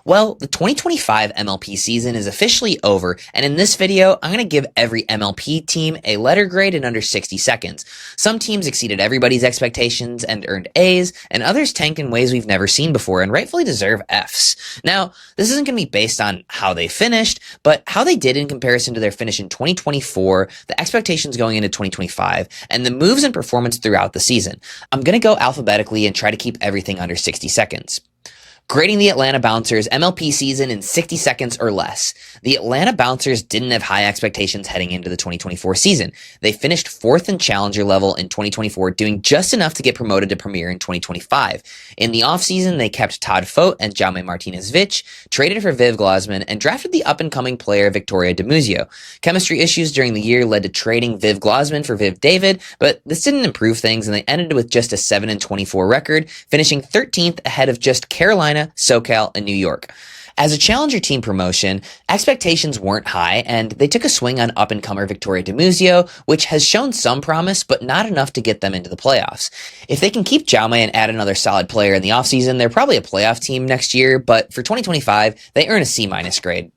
Well, the 2025 MLP season is officially over, and in this video, I'm going to give every MLP team a letter grade in under 60 seconds. Some teams exceeded everybody's expectations and earned A's, and others tanked in ways we've never seen before and rightfully deserve F's. Now, this isn't going to be based on how they finished, but how they did in comparison to their finish in 2024, the expectations going into 2025, and the moves and performance throughout the season. I'm going to go alphabetically and try to keep everything under 60 seconds. Grading the Atlanta Bouncers MLP season in 60 seconds or less. The Atlanta Bouncers didn't have high expectations heading into the 2024 season. They finished 4th in Challenger level in 2024, doing just enough to get promoted to Premier in 2025. In the offseason, they kept Todd Fote and Jaume Martinez-Vich, traded for Viv Glozman, and drafted the up-and-coming player Victoria DiMuzio. Chemistry issues during the year led to trading Viv Glozman for Viv David, but this didn't improve things, and they ended with just a 7-24 record, finishing 13th ahead of just Carolina, SoCal, and New York. As a challenger team promotion, expectations weren't high, and they took a swing on up-and-comer Victoria DiMuzio, which has shown some promise, but not enough to get them into the playoffs. If they can keep Jaume and add another solid player in the offseason, they're probably a playoff team next year, but for 2025, they earn a C- grade.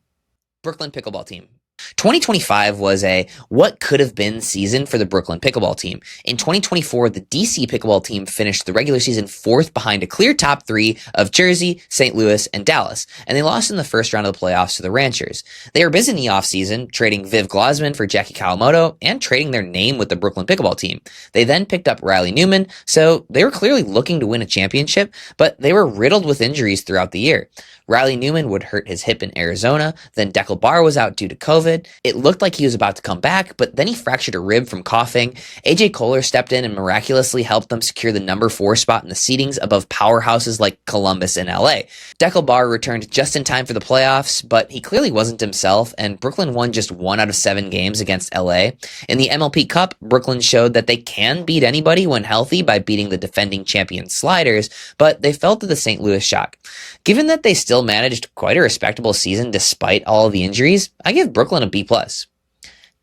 Brooklyn Pickleball Team. 2025 was a what could have been season for the Brooklyn Pickleball Team. In 2024, the DC Pickleball Team finished the regular season 4th behind a clear top 3 of Jersey, St. Louis, and Dallas, and they lost in the first round of the playoffs to the Ranchers. They were busy in the offseason, trading Viv Glozman for Jackie Kawamoto and trading their name with the Brooklyn Pickleball Team. They then picked up Riley Newman, so they were clearly looking to win a championship, but they were riddled with injuries throughout the year. Riley Newman would hurt his hip in Arizona, then Deckel Barr was out due to COVID. It looked like he was about to come back, but then he fractured a rib from coughing. AJ Kohler stepped in and miraculously helped them secure the number 4 spot in the seedings above powerhouses like Columbus and LA. Deckel Barr returned just in time for the playoffs, but he clearly wasn't himself, and Brooklyn won just 1 out of 7 games against LA. In the MLP Cup, Brooklyn showed that they can beat anybody when healthy by beating the defending champion Sliders, but they fell to the St. Louis Shock. Given that they still managed quite a respectable season despite all of the injuries, I give Brooklyn a B+.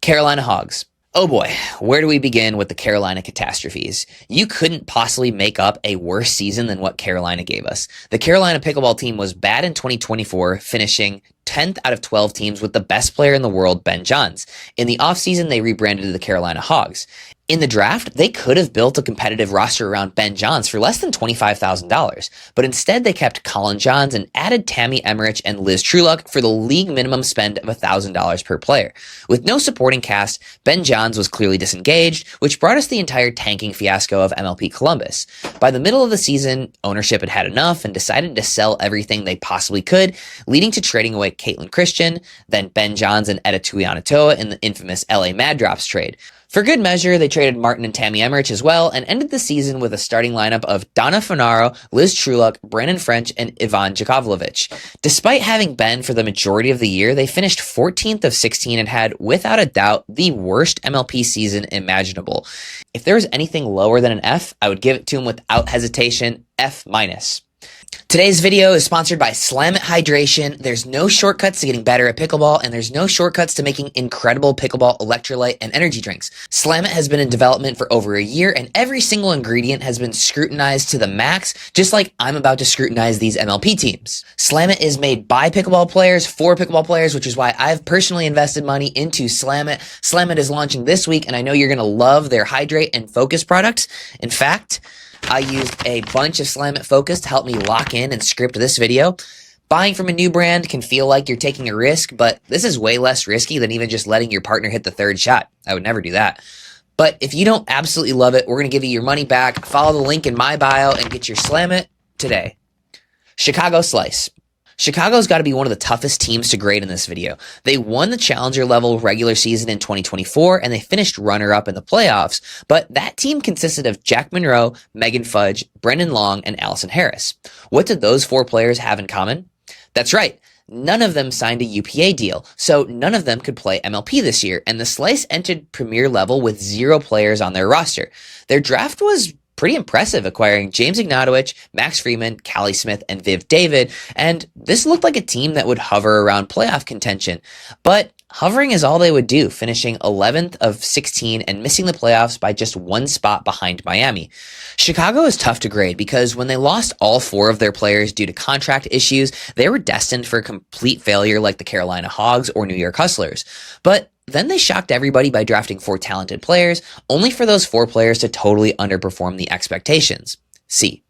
Carolina Hogs. Oh boy, where do we begin with the Carolina catastrophes? You couldn't possibly make up a worse season than what Carolina gave us. The Carolina Pickleball Team was bad in 2024, finishing 10th out of 12 teams with the best player in the world, Ben Johns. In the offseason, they rebranded the Carolina Hogs. In the draft, they could have built a competitive roster around Ben Johns for less than $25,000, but instead they kept Colin Johns and added Tammy Emmerich and Liz Trueluck for the league minimum spend of $1,000 per player. With no supporting cast, Ben Johns was clearly disengaged, which brought us the entire tanking fiasco of MLP Columbus. By the middle of the season, ownership had had enough and decided to sell everything they possibly could, leading to trading away Caitlin Christian, then Ben Johns and Etta Tuianotoa in the infamous LA Mad Drops trade. For good measure, they traded Martin and Tammy Emmerich as well and ended the season with a starting lineup of Donna Finaro, Liz Trueluck, Brandon French, and Ivan Jakovlevich. Despite having been for the majority of the year, they finished 14th of 16 and had, without a doubt, the worst MLP season imaginable. If there was anything lower than an F, I would give it to them without hesitation, F-. Today's video is sponsored by Slam It Hydration. There's no shortcuts to getting better at pickleball, and there's no shortcuts to making incredible pickleball electrolyte and energy drinks. Slam It has been in development for over a year, and every single ingredient has been scrutinized to the max, just like I'm about to scrutinize these MLP teams. Slam It is made by pickleball players for pickleball players, which is why I've personally invested money into Slam It. Slam It is launching this week, and I know you're going to love their Hydrate and Focus products. In fact, I used a bunch of Slam It Focus to help me lock in and script this video. Buying from a new brand can feel like you're taking a risk, but this is way less risky than even just letting your partner hit the 3rd shot. I would never do that. But if you don't absolutely love it, we're going to give you your money back. Follow the link in my bio and get your Slam It today. Chicago Slice. Chicago's got to be one of the toughest teams to grade in this video. They won the Challenger level regular season in 2024, and they finished runner-up in the playoffs, but that team consisted of Jack Monroe, Megan Fudge, Brendan Long, and Allison Harris. What did those 4 players have in common? That's right. None of them signed a UPA deal, so none of them could play MLP this year, and the Slice entered Premier level with 0 players on their roster. Their draft was pretty impressive, acquiring James Ignatowicz, Max Freeman, Callie Smith, and Viv David, and this looked like a team that would hover around playoff contention. But Hovering is all they would do, finishing 11th of 16 and missing the playoffs by just one spot behind Miami. Chicago is tough to grade because when they lost all 4 of their players due to contract issues, they were destined for a complete failure like the Carolina Hogs or New York Hustlers. But then they shocked everybody by drafting 4 talented players, only for those 4 players to totally underperform the expectations. C.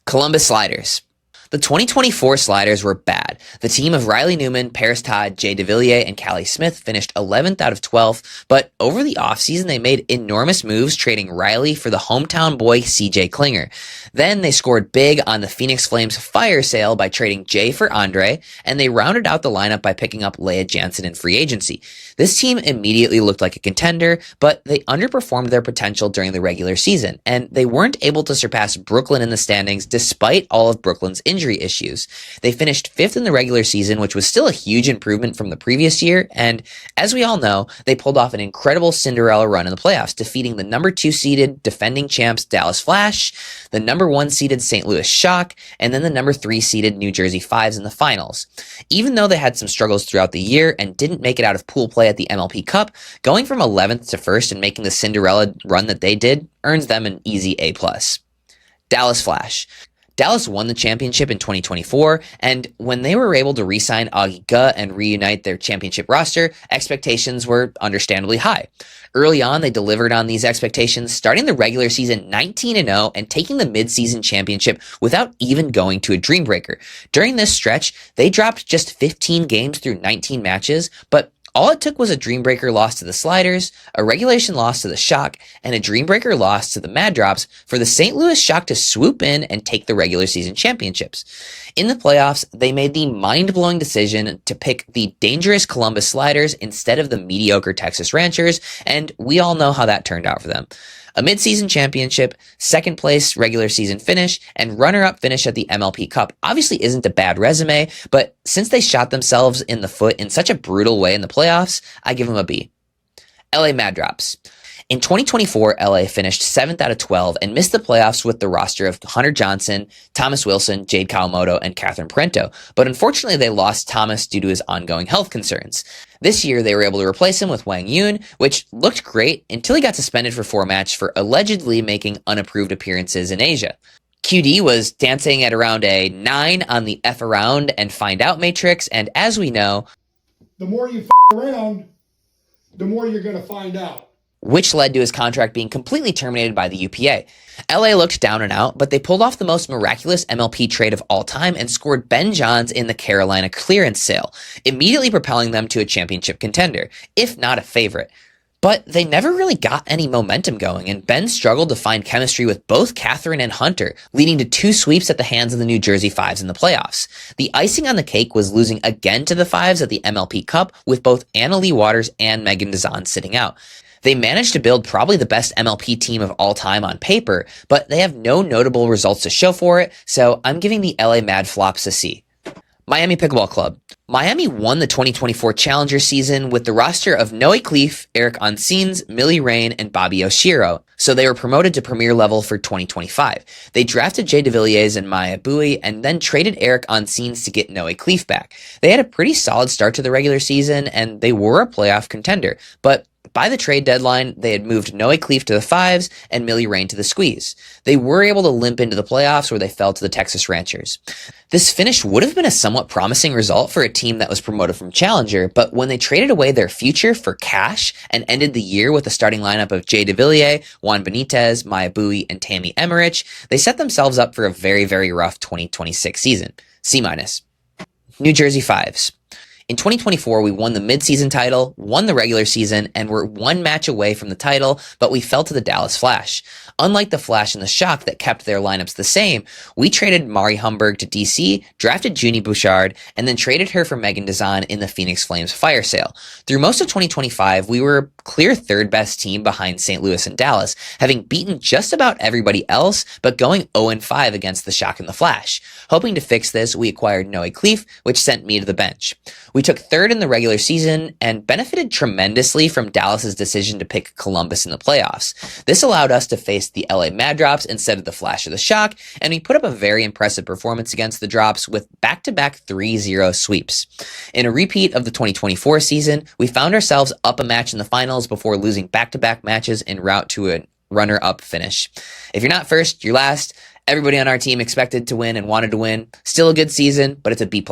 Columbus Sliders. The 2024 Sliders were bad. The team of Riley Newman, Paris Todd, Jay DeVilliers, and Callie Smith finished 11th out of 12th, but over the offseason they made enormous moves trading Riley for the hometown boy CJ Klinger. Then they scored big on the Phoenix Flames fire sale by trading Jay for Andre, and they rounded out the lineup by picking up Leah Jansen in free agency. This team immediately looked like a contender, but they underperformed their potential during the regular season, and they weren't able to surpass Brooklyn in the standings despite all of Brooklyn's injuries issues. They finished 5th in the regular season, which was still a huge improvement from the previous year, and as we all know, they pulled off an incredible Cinderella run in the playoffs, defeating the number 2 seeded defending champs Dallas Flash, the number 1 seeded St. Louis Shock, and then the number 3 seeded New Jersey Fives in the finals. Even though they had some struggles throughout the year and didn't make it out of pool play at the MLP Cup, going from 11th to 1st and making the Cinderella run that they did earns them an easy A+. Dallas Flash. Dallas won the championship in 2024, and when they were able to re-sign Augie Guh and reunite their championship roster, expectations were understandably high. Early on, they delivered on these expectations, starting the regular season 19-0 and taking the mid-season championship without even going to a Dream Breaker. During this stretch, they dropped just 15 games through 19 matches, but all it took was a Dream Breaker loss to the Sliders, a regulation loss to the Shock, and a Dream Breaker loss to the Mad Drops for the St. Louis Shock to swoop in and take the regular season championships. In the playoffs, they made the mind-blowing decision to pick the dangerous Columbus Sliders instead of the mediocre Texas Ranchers, and we all know how that turned out for them. A midseason championship, 2nd place regular season finish, and runner-up finish at the MLP Cup obviously isn't a bad resume, but since they shot themselves in the foot in such a brutal way in the playoffs, I give them a B. LA Mad Drops. In 2024, LA finished 7th out of 12 and missed the playoffs with the roster of Hunter Johnson, Thomas Wilson, Jade Kawamoto, and Catherine Parento, but unfortunately they lost Thomas due to his ongoing health concerns. This year, they were able to replace him with Wang Yun, which looked great until he got suspended for 4 matches for allegedly making unapproved appearances in Asia. QD was dancing at around a 9 on the F around and find out matrix, and as we know, the more you around, the more you're going to find out, which led to his contract being completely terminated by the UPA. LA looked down and out, but they pulled off the most miraculous MLP trade of all time and scored Ben Johns in the Carolina clearance sale, immediately propelling them to a championship contender, if not a favorite. But they never really got any momentum going, and Ben struggled to find chemistry with both Catherine and Hunter, leading to 2 sweeps at the hands of the New Jersey Fives in the playoffs. The icing on the cake was losing again to the Fives at the MLP Cup, with both Anna Leigh Waters and Megan Dazan sitting out. They managed to build probably the best MLP team of all time on paper, but they have no notable results to show for it, so I'm giving the LA Mad Flops a C. Miami Pickleball Club. Miami won the 2024 Challenger season with the roster of Noe Cleef, Eric Onsines, Millie Rain, and Bobby Oshiro, so they were promoted to premier level for 2025. They drafted Jay DeVilliers and Maya Bowie and then traded Eric Onsines to get Noe Cleef back. They had a pretty solid start to the regular season and they were a playoff contender, but by the trade deadline, they had moved Noe Cleef to the Fives and Millie Rain to the Squeeze. They were able to limp into the playoffs where they fell to the Texas Ranchers. This finish would have been a somewhat promising result for a team that was promoted from Challenger, but when they traded away their future for cash and ended the year with a starting lineup of Jay DeVilliers, Juan Benitez, Maya Bowie, and Tammy Emmerich, they set themselves up for a very, very rough 2026 season. C-. New Jersey Fives. In 2024, we won the midseason title, won the regular season, and were 1 match away from the title, but we fell to the Dallas Flash. Unlike the Flash and the Shock that kept their lineups the same, we traded Mari Humberg to DC, drafted Junie Bouchard, and then traded her for Megan Dazan in the Phoenix Flames fire sale. Through most of 2025, we were a clear 3rd best team behind St. Louis and Dallas, having beaten just about everybody else, but going 0-5 against the Shock and the Flash. Hoping to fix this, we acquired Noe Cleef, which sent me to the bench. We took third in the regular season and benefited tremendously from Dallas's decision to pick Columbus in the playoffs. This allowed us to face the LA Mad Drops instead of the Flash or the Shock, and we put up a very impressive performance against the Drops with back-to-back 3-0 sweeps. In a repeat of the 2024 season, we found ourselves up a match in the finals before losing back-to-back matches en route to a runner-up finish. If you're not first, you're last. Everybody on our team expected to win and wanted to win. Still a good season, but it's a B+.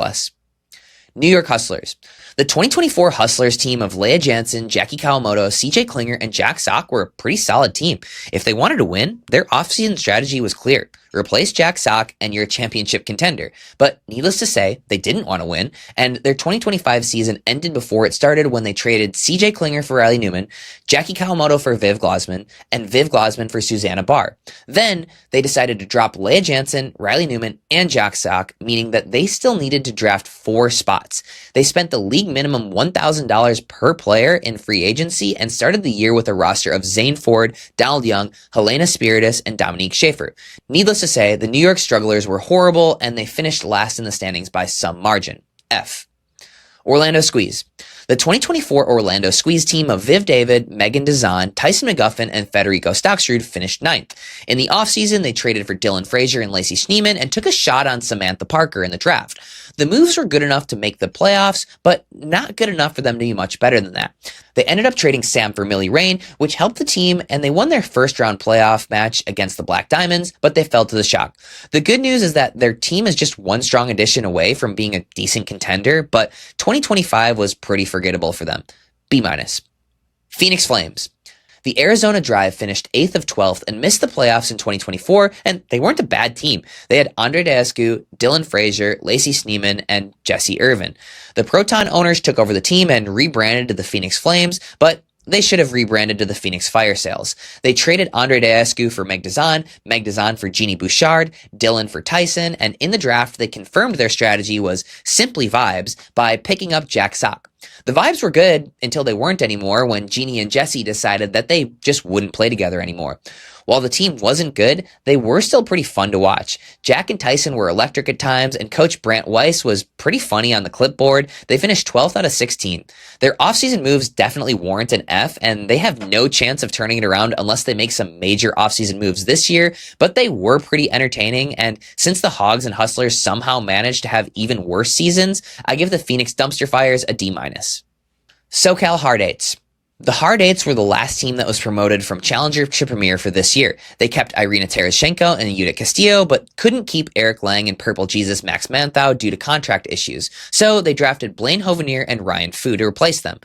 New York Hustlers. The 2024 Hustlers team of Leah Jansen, Jackie Kawamoto, CJ Klinger, and Jack Sock were a pretty solid team. If they wanted to win, their offseason strategy was clear. Replace Jack Sock and you're a championship contender. But needless to say, they didn't want to win, and their 2025 season ended before it started when they traded CJ Klinger for Riley Newman, Jackie Kawamoto for Viv Glosman, and Viv Glosman for Susanna Barr. Then they decided to drop Leah Jansen, Riley Newman, and Jack Sock, meaning that they still needed to draft 4 spots. They spent the league minimum $1,000 per player in free agency and started the year with a roster of Zane Ford, Donald Young, Helena Spiritus, and Dominique Schaefer. Needless to say, the New York strugglers were horrible and they finished last in the standings by some margin. F. Orlando Squeeze. The 2024 Orlando Squeeze team of Viv David, Megan Dazan, Tyson McGuffin, and Federico Stocksrud finished 9th. In the offseason, they traded for Dylan Frazier and Lacey Schneeman and took a shot on Samantha Parker in the draft. The moves were good enough to make the playoffs, but not good enough for them to be much better than that. They ended up trading Sam for Millie Rain, which helped the team, and they won their first-round playoff match against the Black Diamonds, but they fell to the Shock. The good news is that their team is just one strong addition away from being a decent contender, but 2025 was pretty forgettable for them. B-. Phoenix Flames. The Arizona Drive finished 8th of 12th and missed the playoffs in 2024, and they weren't a bad team. They had Andre Deescu, Dylan Frazier, Lacey Schneeman, and Jesse Irvin. The Proton owners took over the team and rebranded to the Phoenix Flames, but they should have rebranded to the Phoenix Fire Sales. They traded Andre Deescu for Meg Dazan for Jeannie Bouchard, Dylan for Tyson, and in the draft, they confirmed their strategy was simply vibes by picking up Jack Sock. The vibes were good until they weren't anymore when Jeannie and Jesse decided that they just wouldn't play together anymore. While the team wasn't good, they were still pretty fun to watch. Jack and Tyson were electric at times, and Coach Brant Weiss was pretty funny on the clipboard. They finished 12th out of 16. Their offseason moves definitely warrant an F, and they have no chance of turning it around unless they make some major offseason moves this year, but they were pretty entertaining, and since the Hogs and Hustlers somehow managed to have even worse seasons, I give the Phoenix Dumpster Fires a D-. SoCal Hard Eights. The Hard Eights were the last team that was promoted from Challenger to Premier for this year. They kept Irina Terezhenko and Judith Castillo, but couldn't keep Eric Lang and Purple Jesus Max Manthau due to contract issues. So they drafted Blaine Hovenier and Ryan Fu to replace them.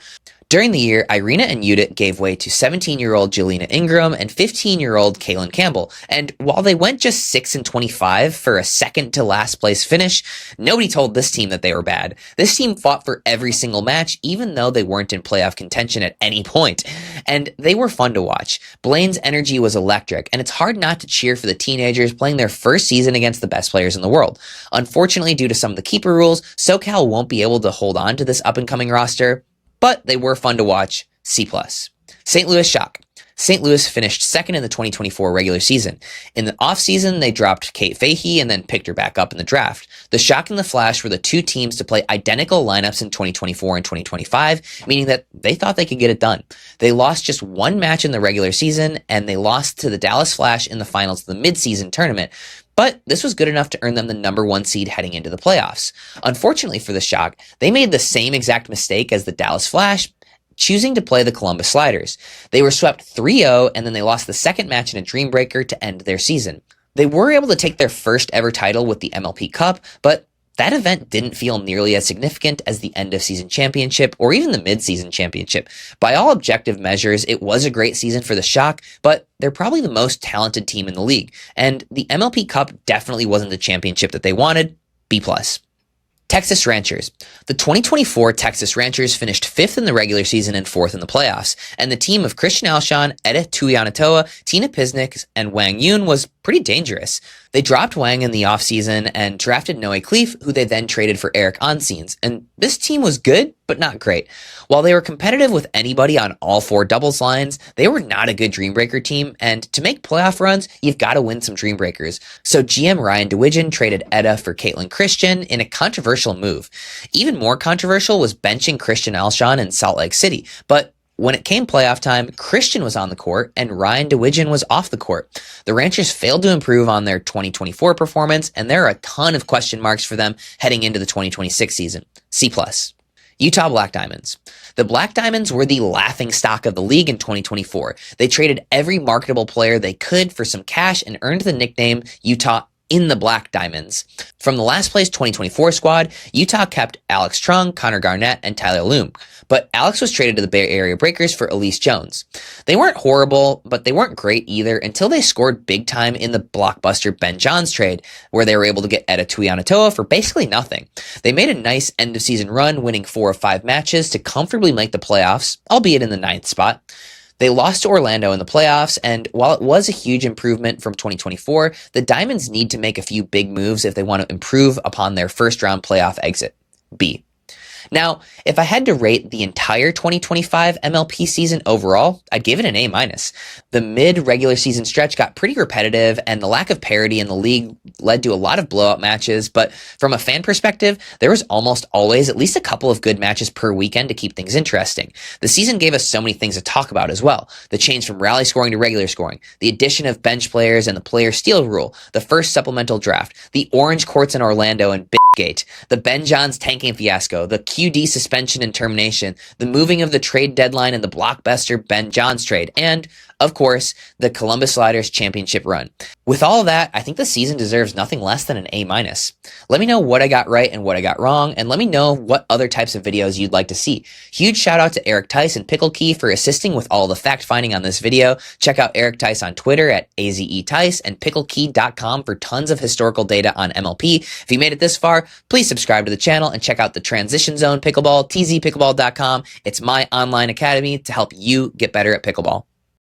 During the year, Irina and Judith gave way to 17-year-old Jelena Ingram and 15-year-old Kaylin Campbell. And while they went just 6-25 for a second-to-last place finish, nobody told this team that they were bad. This team fought for every single match, even though they weren't in playoff contention at any point. And they were fun to watch. Blaine's energy was electric, and it's hard not to cheer for the teenagers playing their first season against the best players in the world. Unfortunately, due to some of the keeper rules, SoCal won't be able to hold on to this up-and-coming roster, but they were fun to watch. C+. St. Louis Shock. St. Louis finished second in the 2024 regular season. In the offseason, they dropped Kate Fahey and then picked her back up in the draft. The Shock and the Flash were the two teams to play identical lineups in 2024 and 2025, meaning that they thought they could get it done. They lost just one match in the regular season, and they lost to the Dallas Flash in the finals of the midseason tournament. But this was good enough to earn them the number 1 seed heading into the playoffs. Unfortunately for the Shock, they made the same exact mistake as the Dallas Flash, choosing to play the Columbus Sliders. They were swept 3-0, and then they lost the second match in a Dream Breaker to end their season. They were able to take their first ever title with the MLP Cup, but that event didn't feel nearly as significant as the end-of-season championship or even the mid-season championship. By all objective measures, it was a great season for the Shock, but they're probably the most talented team in the league, and the MLP Cup definitely wasn't the championship that they wanted. B+. Texas Ranchers. The 2024 Texas Ranchers finished 5th in the regular season and 4th in the playoffs, and the team of Christian Alshon, Eda Tuianatoa, Tina Pisnik, and Wang Yun was pretty dangerous. They dropped Wang in the offseason and drafted Noe Cleef, who they then traded for Eric Onsines. And this team was good, but not great. While they were competitive with anybody on all 4 doubles lines, they were not a good Dreambreaker team, and to make playoff runs, you've got to win some Dreambreakers. So GM Ryan DeWidgeon traded Etta for Caitlin Christian in a controversial move. Even more controversial was benching Christian Alshon in Salt Lake City, but when it came playoff time, Christian was on the court and Ryan DeWidgeon was off the court. The Ranchers failed to improve on their 2024 performance, and there are a ton of question marks for them heading into the 2026 season. C+. Utah Black Diamonds. The Black Diamonds were the laughing stock of the league in 2024. They traded every marketable player they could for some cash and earned the nickname Utah in the Black Diamonds. From the last place 2024 squad, Utah kept Alex Trung, Connor Garnett, and Tyler Loom. But Alex was traded to the Bay Area Breakers for Elise Jones. They weren't horrible, but they weren't great either until they scored big time in the blockbuster Ben Johns trade, where they were able to get Etta Tuianotoa for basically nothing. They made a nice end-of-season run, winning 4 of 5 matches to comfortably make the playoffs, albeit in the 9th spot. They lost to Orlando in the playoffs, and while it was a huge improvement from 2024, the Diamonds need to make a few big moves if they want to improve upon their first-round playoff exit. B. Now, if I had to rate the entire 2025 MLP season overall, I'd give it an A-. The mid-regular season stretch got pretty repetitive, and the lack of parity in the league led to a lot of blowout matches, but from a fan perspective, there was almost always at least a couple of good matches per weekend to keep things interesting. The season gave us so mmany things to talk about as well. The change from rally scoring to regular scoring, the addition of bench players and the player steal rule, the first supplemental draft, the orange courts in Orlando and Gate, the Ben Johns tanking fiasco, the QD suspension and termination, the moving of the trade deadline and the blockbuster Ben Johns trade, and, of course, the Columbus Sliders championship run. With all of that, I think the season deserves nothing less than an A-. Let me know what I got right and what I got wrong, and let me know what other types of videos you'd like to see. Huge shout out to Eric Tice and Pickle Key for assisting with all the fact finding on this video. Check out Eric Tice on Twitter at AZETice and picklekey.com for tons of historical data on MLP. If you made it this far, please subscribe to the channel and check out the Transition Zone Pickleball, tzpickleball.com. It's my online academy to help you get better at pickleball.